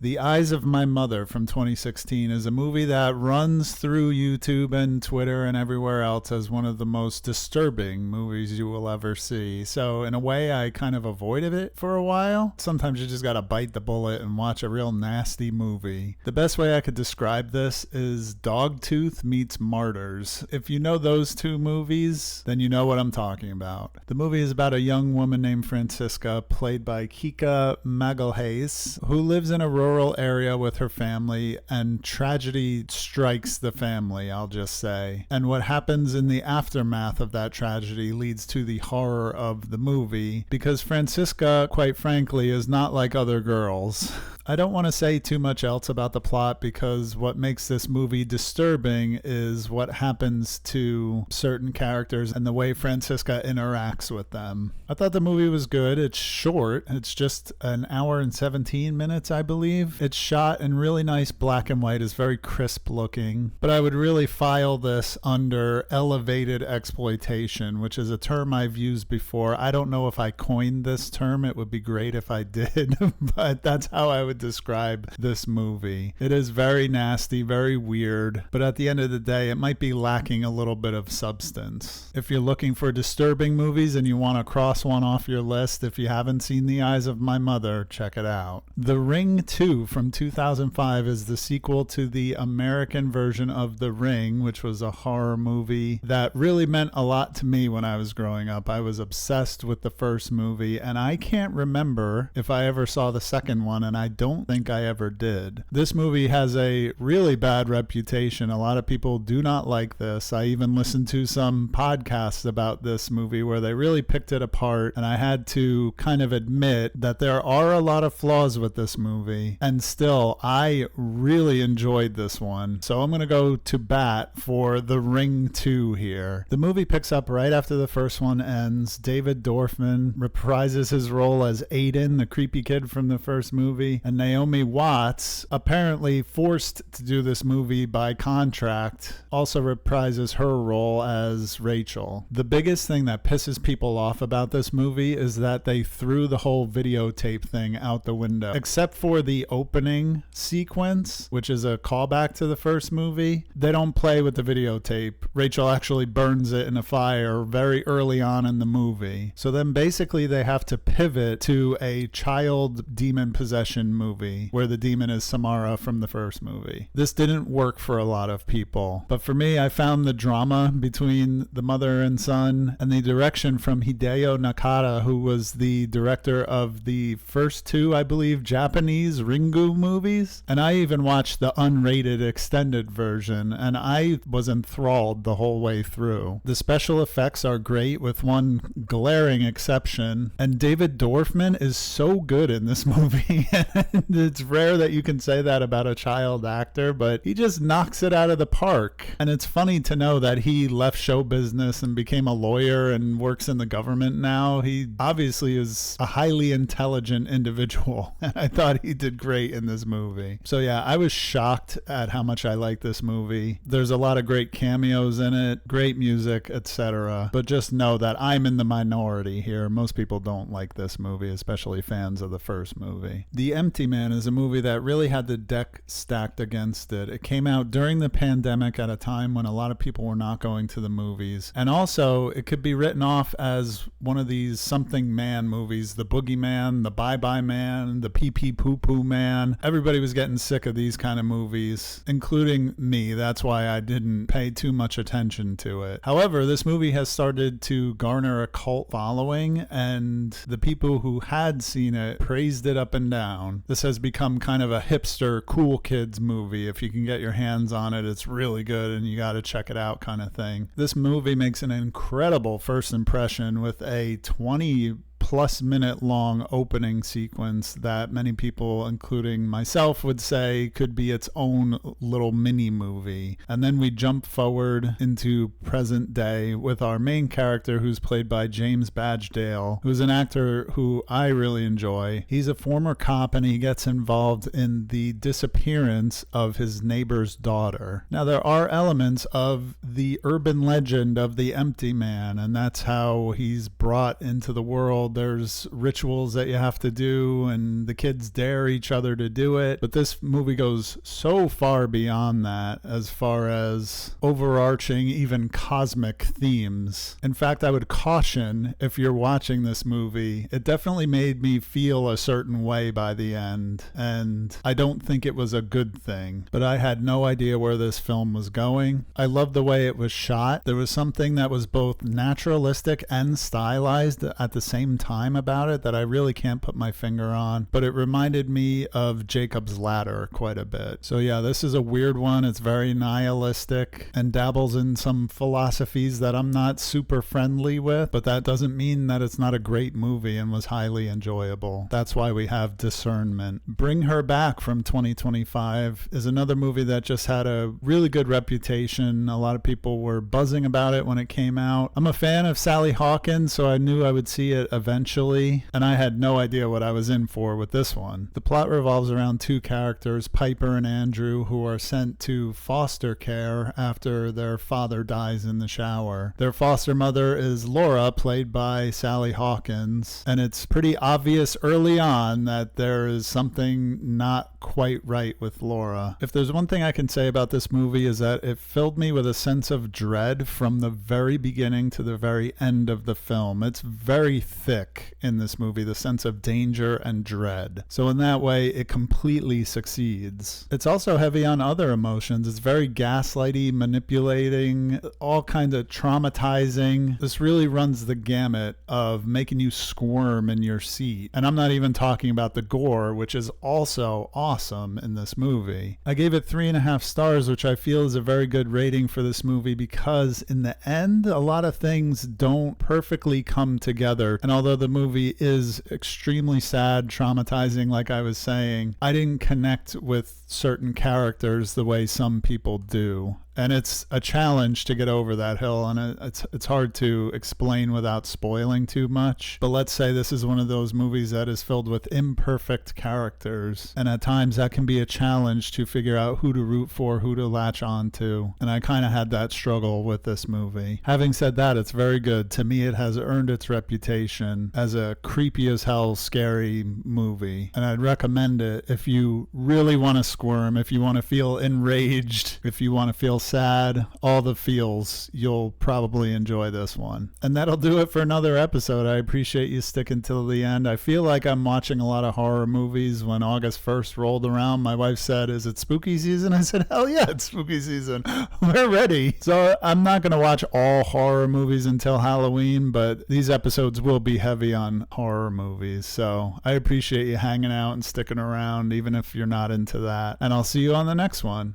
The Eyes of My Mother from 2016 is a movie that runs through YouTube and Twitter and everywhere else as one of the most disturbing movies you will ever see. So in a way, I kind of avoided it for a while. Sometimes you just gotta bite the bullet and watch a real nasty movie. The best way I could describe this is Dogtooth meets Martyrs. If you know those two movies, then you know what I'm talking about. The movie is about a young woman named Francisca, played by Kika Magalhaes, who lives in a rural area with her family, and tragedy strikes the family, I'll just say. And what happens in the aftermath of that tragedy leads to the horror of the movie, because Francisca, quite frankly, is not like other girls. I don't want to say too much else about the plot because what makes this movie disturbing is what happens to certain characters and the way Francisca interacts with them. I thought the movie was good. It's short. It's just an hour and 17 minutes, I believe. It's shot in really nice black and white. It's very crisp looking. But I would really file this under elevated exploitation, which is a term I've used before. I don't know if I coined this term. It would be great if I did, but that's how I would describe this movie. It is very nasty, very weird, but at the end of the day, it might be lacking a little bit of substance. If you're looking for disturbing movies and you want to cross one off your list, if you haven't seen The Eyes of My Mother, check it out. The Ring 2 from 2005 is the sequel to the American version of The Ring, which was a horror movie that really meant a lot to me when I was growing up. I was obsessed with the first movie, and I can't remember if I ever saw the second one, and I don't think I ever did. This movie has a really bad reputation. A lot of people do not like this. I even listened to some podcasts about this movie where they really picked it apart, and I had to kind of admit that there are a lot of flaws with this movie, and still, I really enjoyed this one. So I'm going to go to bat for The Ring 2 here. The movie picks up right after the first one ends. David Dorfman reprises his role as Aiden, the creepy kid from the first movie, and Naomi Watts, apparently forced to do this movie by contract, also reprises her role as Rachel. The biggest thing that pisses people off about this movie is that they threw the whole videotape thing out the window. Except for the opening sequence, which is a callback to the first movie, they don't play with the videotape. Rachel actually burns it in a fire very early on in the movie. So then basically they have to pivot to a child demon possession movie where the demon is Samara from the first movie. This didn't work for a lot of people, but for me, I found the drama between the mother and son and the direction from Hideo Nakata, who was the director of the first two, I believe, Japanese Ringu movies. And I even watched the unrated extended version, and I was enthralled the whole way through. The special effects are great, with one glaring exception, and David Dorfman is so good in this movie. It's rare that you can say that about a child actor, but he just knocks it out of the park. And it's funny to know that he left show business and became a lawyer and works in the government now. He obviously is a highly intelligent individual, and I thought he did great in this movie. So yeah, I was shocked at how much I like this movie. There's a lot of great cameos in it, great music, etc. But just know that I'm in the minority here. Most people don't like this movie, especially fans of the first movie. The Empty Man is a movie that really had the deck stacked against it. It came out during the pandemic at a time when a lot of people were not going to the movies. And also, it could be written off as one of these something man movies, the Boogeyman, the Bye Bye Man, the Pee Pee Poo Poo Man. Everybody was getting sick of these kind of movies, including me. That's why I didn't pay too much attention to it. However, this movie has started to garner a cult following, and the people who had seen it praised it up and down. This has become kind of a hipster, cool kids movie. If you can get your hands on it, it's really good and you got to check it out kind of thing. This movie makes an incredible first impression with a 20 plus minute long opening sequence that many people, including myself, would say could be its own little mini movie. And then we jump forward into present day with our main character, who's played by James Badgedale, who's an actor who I really enjoy. He's a former cop and he gets involved in the disappearance of his neighbor's daughter. Now, there are elements of the urban legend of the Empty Man, and that's how he's brought into the world there's rituals that you have to do and the kids dare each other to do it. But this movie goes so far beyond that as far as overarching, even cosmic themes. In fact, I would caution, if you're watching this movie, it definitely made me feel a certain way by the end, and I don't think it was a good thing. But I had no idea where this film was going. I loved the way it was shot. There was something that was both naturalistic and stylized at the same time about it that I really can't put my finger on, but it reminded me of Jacob's Ladder quite a bit. So yeah, this is a weird one. It's very nihilistic and dabbles in some philosophies that I'm not super friendly with, but that doesn't mean that it's not a great movie and was highly enjoyable. That's why we have Discernment. Bring Her Back from 2025 is another movie that just had a really good reputation. A lot of people were buzzing about it when it came out. I'm a fan of Sally Hawkins, so I knew I would see it eventually, and I had no idea what I was in for with this one. The plot revolves around two characters, Piper and Andrew, who are sent to foster care after their father dies in the shower. Their foster mother is Laura, played by Sally Hawkins, and it's pretty obvious early on that there is something not quite right with Laura. If there's one thing I can say about this movie is that it filled me with a sense of dread from the very beginning to the very end of the film. It's very thick in this movie, the sense of danger and dread. So in that way, it completely succeeds. It's also heavy on other emotions. It's very gaslighty, manipulating, all kind of traumatizing. This really runs the gamut of making you squirm in your seat. And I'm not even talking about the gore, which is also awesome in this movie. I gave it 3.5 stars, which I feel is a very good rating for this movie because in the end, a lot of things don't perfectly come together. And although the movie is extremely sad, traumatizing, like I was saying, I didn't connect with certain characters the way some people do. And it's a challenge to get over that hill, and it's hard to explain without spoiling too much. But let's say this is one of those movies that is filled with imperfect characters, and at times that can be a challenge to figure out who to root for, who to latch on to. And I kind of had that struggle with this movie. Having said that, it's very good. To me, it has earned its reputation as a creepy as hell, scary movie. And I'd recommend it if you really want to squirm, if you want to feel enraged, if you want to feel sad, all the feels. You'll probably enjoy this one. And that'll do it for another episode. I appreciate you sticking till the end. I feel like I'm watching a lot of horror movies. When August 1st rolled around, my wife said, "Is it spooky season?" I said, "Hell yeah, it's spooky season. We're ready." So I'm not going to watch all horror movies until Halloween, but these episodes will be heavy on horror movies. So I appreciate you hanging out and sticking around, even if you're not into that. And I'll see you on the next one.